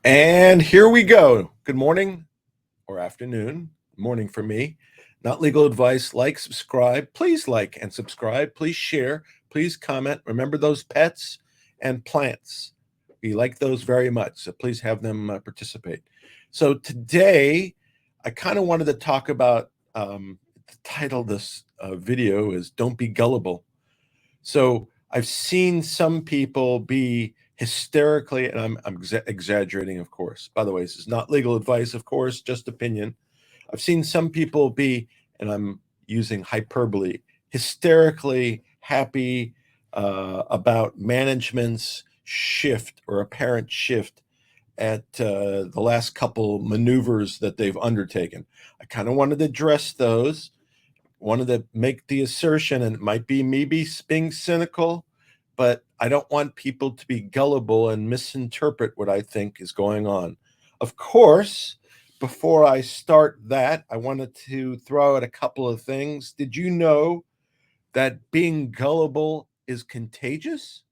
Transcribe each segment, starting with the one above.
And here we go. Good morning or afternoon. Morning for me. Not legal advice. Like, subscribe. Please like and subscribe. Please share. Please comment. Remember those pets and plants. We like those very much. So please have them participate. So today, I kind of wanted to talk about the title of this video is Don't Be Gullible. So I've seen some people be hysterically, and I'm exaggerating, of course. By the way, this is not legal advice, of course, just opinion. I've seen some people be, and I'm using hyperbole, hysterically happy about management's shift or apparent shift at the last couple maneuvers that they've undertaken. I kind of wanted to address those, wanted to make the assertion, and it might be me being cynical, but I don't want people to be gullible and misinterpret what I think is going on. Of course, before I start that, I wanted to throw out a couple of things. Did you know that being gullible is contagious?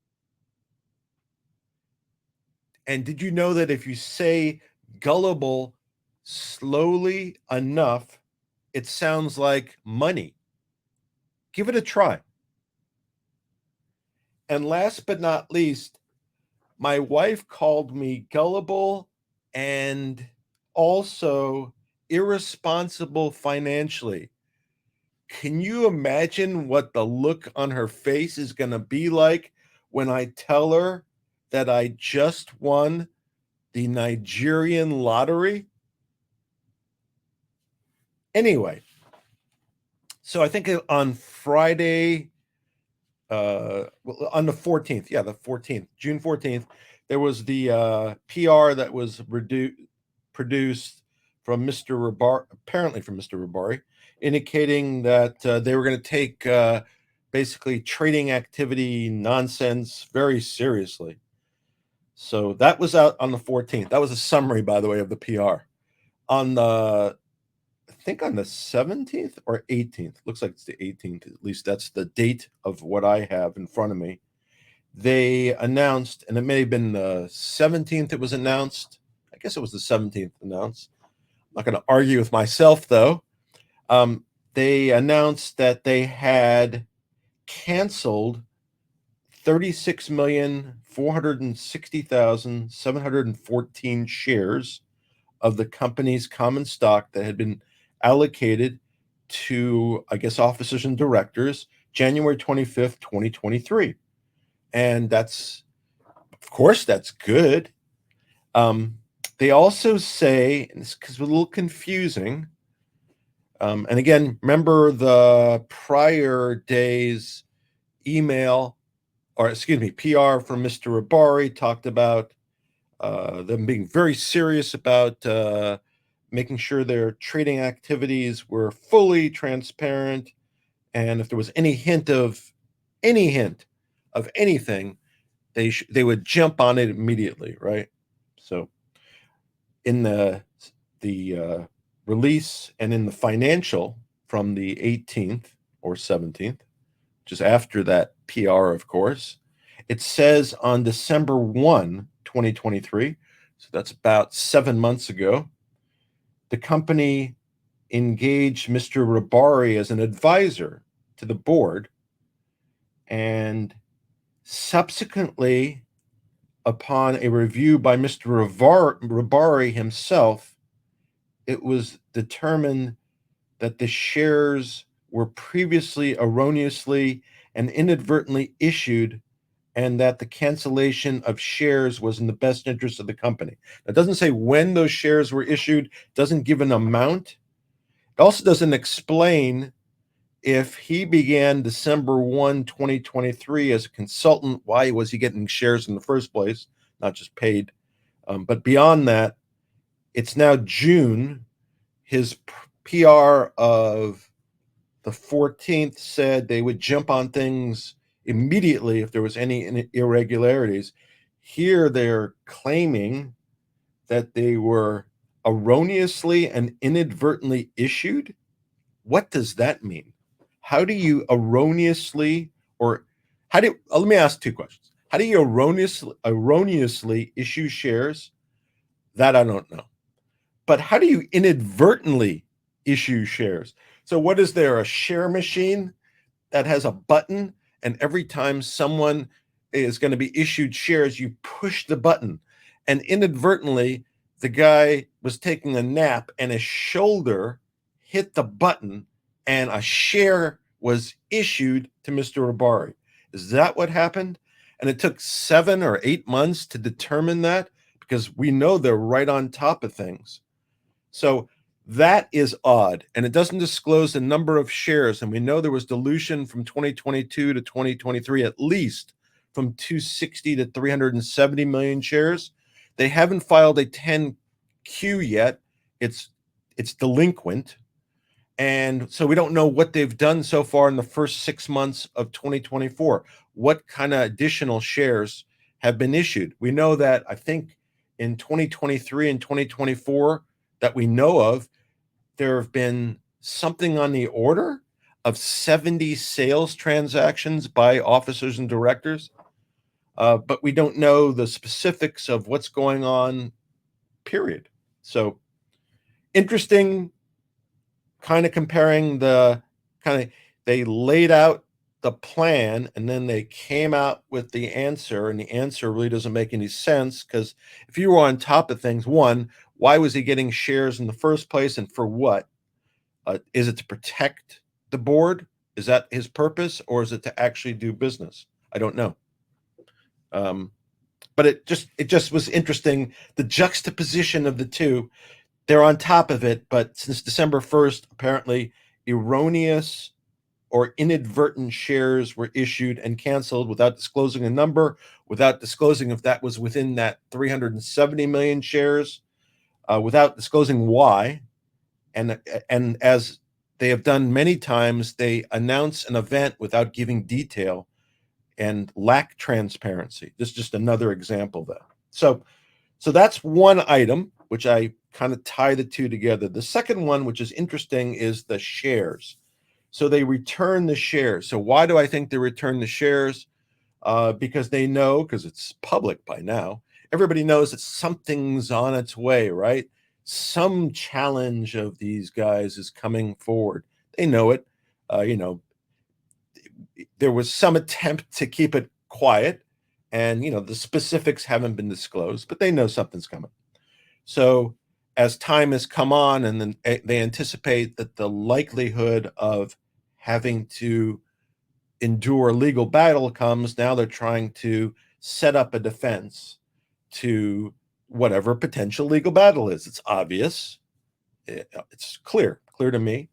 And did you know that if you say gullible slowly enough, it sounds like money? Give it a try. And last but not least, my wife called me gullible and also irresponsible financially. Can you imagine what the look on her face is going to be like when I tell her that I just won the Nigerian lottery? Anyway, so I think on Friday, on the 14th, the 14th, June 14th, there was the PR that was produced from Mr. Rabari, apparently from Mr. Rabari, indicating that they were going to take basically trading activity nonsense very seriously. So that was out on the 14th. That was a summary, by the way, of the PR. On the I think on the 17th or 18th, looks like it's the 18th, at least that's the date of what I have in front of me. They announced, and it may have been the 17th it was announced. I guess it was the 17th announced. I'm not going to argue with myself, though. They announced that they had canceled 36,460,714 shares of the company's common stock that had been allocated to, I guess, officers and directors January 25th, 2023. And that's, of course, that's good. They also say, and this is a little confusing, and again, remember the prior day's email, or excuse me, PR from Mr. Rabari talked about them being very serious about making sure their trading activities were fully transparent, and if there was any hint of anything, they would jump on it immediately, right? So in the release and in the financial from the 18th or 17th, which is after that PR, of course, it says on December 1, 2023, so that's about 7 months ago, the company engaged Mr. Rabari as an advisor to the board, and subsequently, upon a review by Mr. Rabari himself, it was determined that the shares were previously erroneously and inadvertently issued, and that the cancellation of shares was in the best interest of the company. It doesn't say when those shares were issued, doesn't give an amount. It also doesn't explain if he began December 1, 2023 as a consultant, why was he getting shares in the first place, not just paid. But beyond that, it's now June. His PR of the 14th said they would jump on things immediately if there was any irregularities. Here they're claiming that they were erroneously and inadvertently issued. What does that mean? How do you erroneously, or let me ask two questions. How do you erroneously issue shares That I don't know. But how do you inadvertently issue shares? So what is there, a share machine that has a button, and every time someone is going to be issued shares, you push the button, and inadvertently the guy was taking a nap and his shoulder hit the button and a share was issued to Mr. Rabari. Is that what happened? And it took 7 or 8 months to determine that, because we know they're right on top of things. So that is odd, and it doesn't disclose the number of shares, and we know there was dilution from 2022 to 2023, at least from 260 to 370 million shares. They haven't filed a 10Q yet. It's delinquent, and so we don't know what they've done so far in the first 6 months of 2024. What kind of additional shares have been issued? We know that, I think, in 2023 and 2024 that we know of, there have been something on the order of 70 sales transactions by officers and directors, but we don't know the specifics of what's going on, period. So interesting, kind of comparing they laid out the plan and then they came out with the answer, and the answer really doesn't make any sense, because if you were on top of things, one, why was he getting shares in the first place, and for what? Is it to protect the board? Is that his purpose, or is it to actually do business? I don't know. But it just was interesting, the juxtaposition of the two. They're on top of it, but since December 1st, apparently erroneous or inadvertent shares were issued and canceled without disclosing a number, without disclosing if that was within that 370 million shares, without disclosing why. And as they have done many times, they announce an event without giving detail and lack transparency. This is just another example of that. So that's one item, which I kind of tie the two together. The second one, which is interesting, is the shares. So they return the shares. So why do I think they return the shares? Because they know, because it's public by now, everybody knows that something's on its way, right? Some challenge of these guys is coming forward. They know it. There was some attempt to keep it quiet, and the specifics haven't been disclosed, but they know something's coming. So as time has come on, and then they anticipate that the likelihood of having to endure a legal battle comes, now they're trying to set up a defense to whatever potential legal battle is. It's obvious. It's clear to me.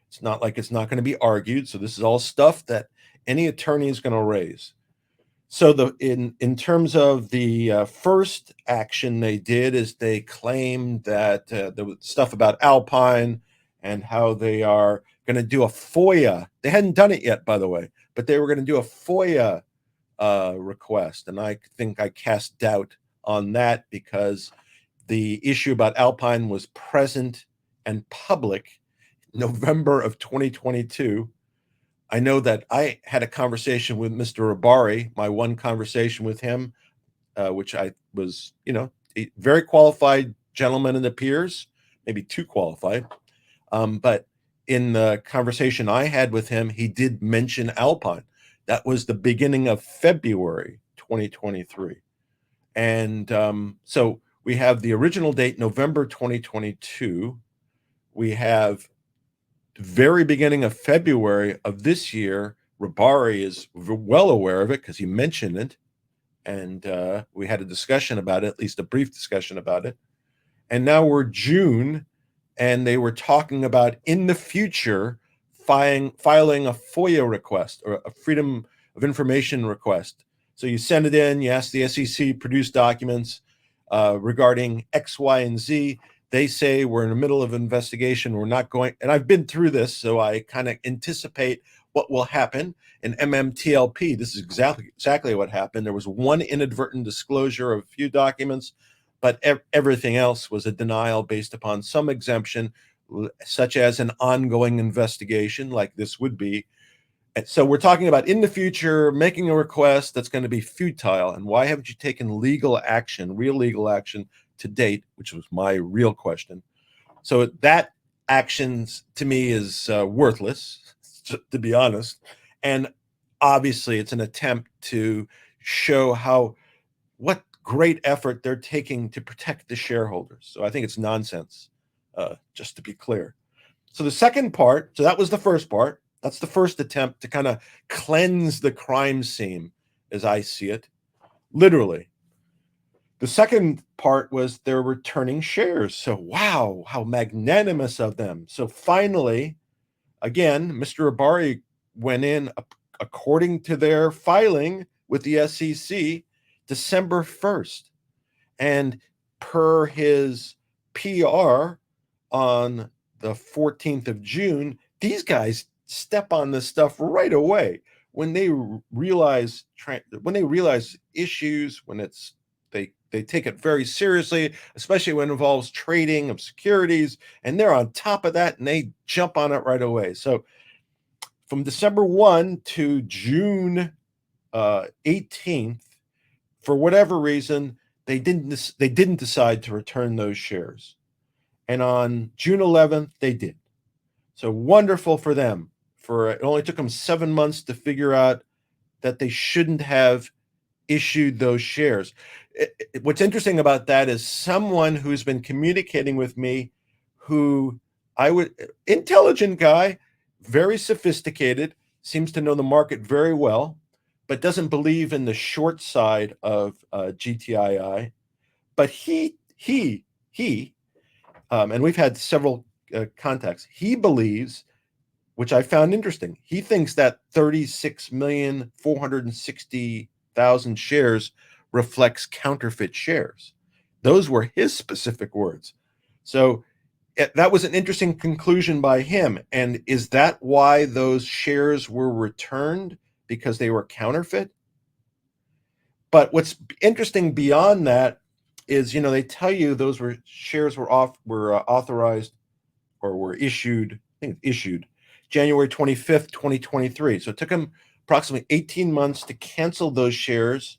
It's not like it's not going to be argued. So this is all stuff that any attorney is going to raise. So in terms of the first action they did, is they claimed that there was stuff about Alpine and how they are going to do a FOIA. They hadn't done it yet, by the way, but they were going to do a FOIA request. And I think I cast doubt on that, because the issue about Alpine was present and public November of 2022. I know that I had a conversation with Mr. Rabari, my one conversation with him, which I was, a very qualified gentleman, and appears maybe too qualified. But in the conversation I had with him, he did mention Alpine. That was the beginning of February 2023. And so we have the original date, November 2022. We have very beginning of February of this year. Rabari is well aware of it because he mentioned it, and we had a discussion about it, at least a brief discussion about it. And now we're June, and they were talking about in the future filing a FOIA request, or a Freedom of Information request. So you send it in, you ask the SEC produce documents regarding X, Y, and Z. They say we're in the middle of investigation. We're not going, and I've been through this, so I kind of anticipate what will happen. In MMTLP, this is exactly what happened. There was one inadvertent disclosure of a few documents, but everything else was a denial based upon some exemption, such as an ongoing investigation, like this would be. And so we're talking about in the future making a request that's going to be futile. And why haven't you taken legal action, real legal action, to date, which was my real question. So that actions to me is worthless, to be honest. And obviously, it's an attempt to show what great effort they're taking to protect the shareholders. So I think it's nonsense, just to be clear. So the second part, so that was the first part. That's the first attempt to kind of cleanse the crime scene, as I see it, literally. The second part was they're returning shares. So, wow, how magnanimous of them. So finally, again, Mr. Abari went in according to their filing with the SEC December 1st. And per his PR on the 14th of June, these guys step on this stuff right away when they realize issues, when they take it very seriously, especially when it involves trading of securities, and they're on top of that and they jump on it right away. So from December 1 to June 18th, for whatever reason, they didn't decide to return those shares. And on June 11th, they did. So wonderful for them. It only took them 7 months to figure out that they shouldn't have issued those shares. What's interesting about that is someone who's been communicating with me, intelligent guy, very sophisticated, seems to know the market very well, but doesn't believe in the short side of GTII. But he, and we've had several contacts. He believes, which I found interesting, he thinks that 36,460,000 shares reflects counterfeit shares. Those were his specific words. So that was an interesting conclusion by him. And is that why those shares were returned? Because they were counterfeit? But what's interesting beyond that is, they tell you those shares were authorized or were issued, I think issued January 25th, 2023. So it took them approximately 18 months to cancel those shares,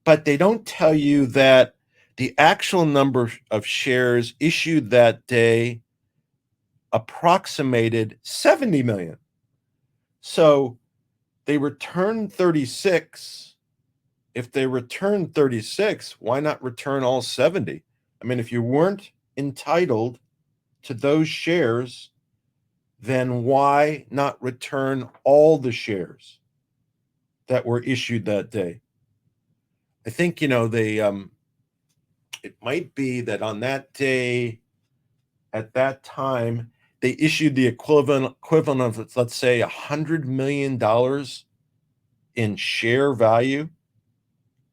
but they don't tell you that the actual number of shares issued that day approximated 70 million. So they returned 36. If they returned 36, why not return all 70? I mean, if you weren't entitled to those shares, then why not return all the shares that were issued that day? I think, it might be that on that day, at that time, they issued the equivalent of, let's say, $100 million in share value,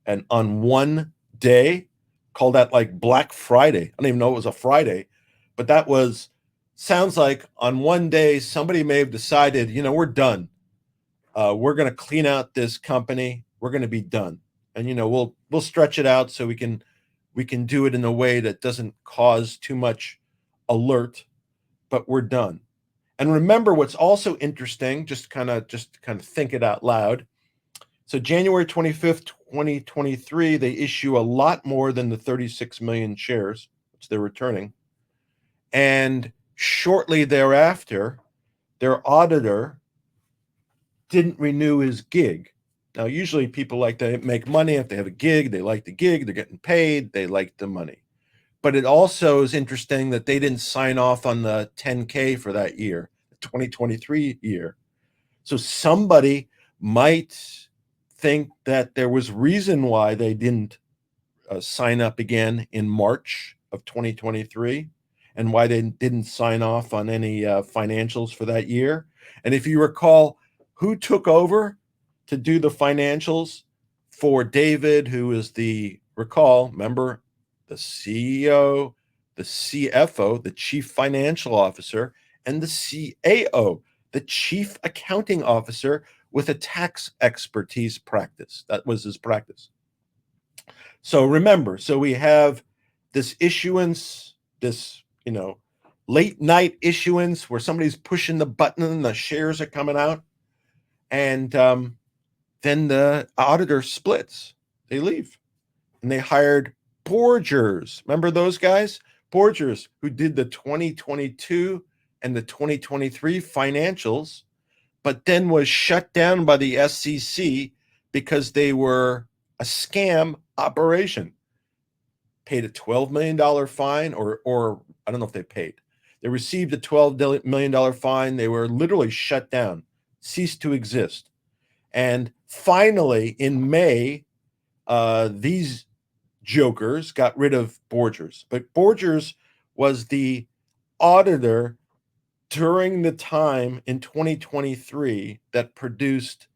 and on one day, call that like Black Friday. I don't even know it was a Friday, but sounds like on one day somebody may have decided, we're done. We're going to clean out this company. We're going to be done, and we'll stretch it out so we can do it in a way that doesn't cause too much alert, but we're done. And remember, what's also interesting, just kind of think it out loud. So January 25th, 2023, they issue a lot more than the 36 million shares, which they're returning. And shortly thereafter, their auditor didn't renew his gig. Now, usually people like to make money. If they have a gig, they like the gig, they're getting paid, they like the money. But it also is interesting that they didn't sign off on the 10K for that year, the 2023 year. So somebody might think that there was reason why they didn't sign up again in March of 2023, and why they didn't sign off on any financials for that year. And if you recall, who took over to do the financials for David, who is remember, the CEO, the CFO, the Chief Financial Officer, and the CAO, the Chief Accounting Officer, with a tax expertise practice. That was his practice. So remember, we have this issuance, this, late night issuance where somebody's pushing the button and the shares are coming out. And then the auditor splits. They leave. And they hired Borgers. Remember those guys? Borgers, who did the 2022 and the 2023 financials, but then was shut down by the SEC because they were a scam operation. Paid a $12 million fine, or I don't know if they paid. They received a $12 million fine. They were literally shut down, ceased to exist. And finally, in May, these jokers got rid of Borgers. But Borgers was the auditor during the time in 2023 that produced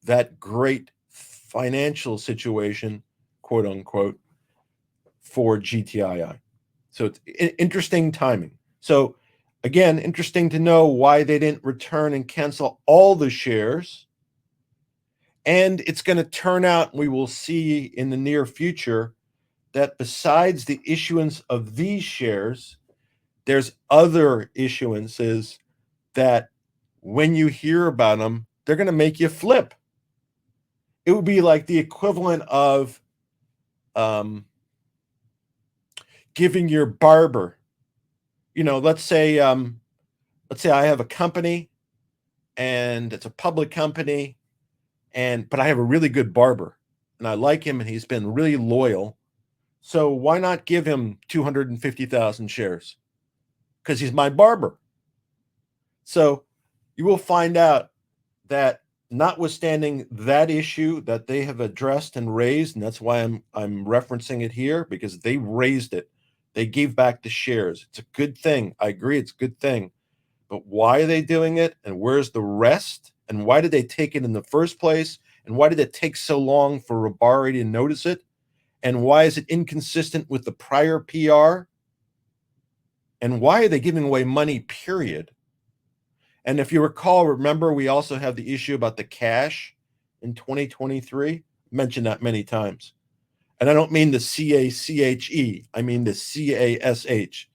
that great financial situation, quote unquote, for GTII. So it's interesting timing. So again, interesting to know why they didn't return and cancel all the shares. And it's going to turn out, we will see in the near future, that besides the issuance of these shares, there's other issuances that when you hear about them, they're going to make you flip. It would be like the equivalent of giving your barber, let's say I have a company and it's a public company, but I have a really good barber and I like him and he's been really loyal. So why not give him 250,000 shares? Because he's my barber. So you will find out that notwithstanding that issue that they have addressed and raised, and that's why I'm referencing it here, because they raised it. They gave back the shares. It's a good thing. I agree, it's a good thing. But why are they doing it? And where's the rest? And why did they take it in the first place? And why did it take so long for Rabari to notice it? And why is it inconsistent with the prior PR? And why are they giving away money, period? And if you recall, remember, we also have the issue about the cash in 2023. Mentioned that many times. And I don't mean the CACHE. I mean the CASH.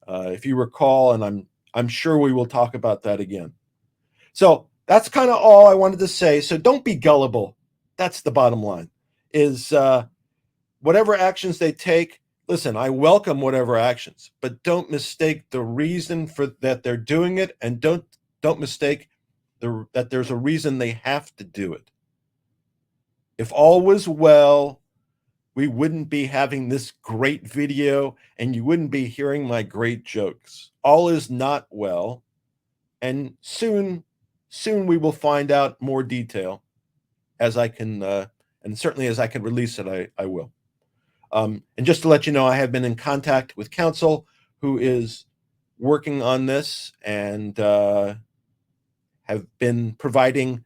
If you recall, and I'm sure we will talk about that again. So that's kind of all I wanted to say. So don't be gullible. That's the bottom line. Is whatever actions they take, listen, I welcome whatever actions, but don't mistake the reason for that they're doing it, and don't mistake that there's a reason they have to do it. If all was well, we wouldn't be having this great video and you wouldn't be hearing my great jokes. All is not well, and soon we will find out more detail as I can, and certainly as I can release it, I will. And just to let you know, I have been in contact with counsel who is working on this and have been providing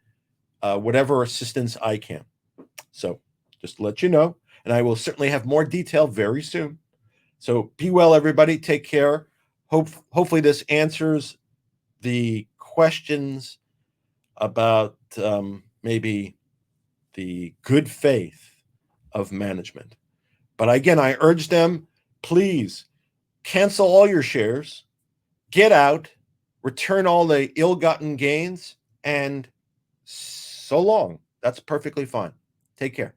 whatever assistance I can. So just to let you know, and I will certainly have more detail very soon. So be well, everybody. Take care. Hopefully this answers the questions about maybe the good faith of management. But again, I urge them, please cancel all your shares, get out, return all the ill-gotten gains, and so long. That's perfectly fine. Take care.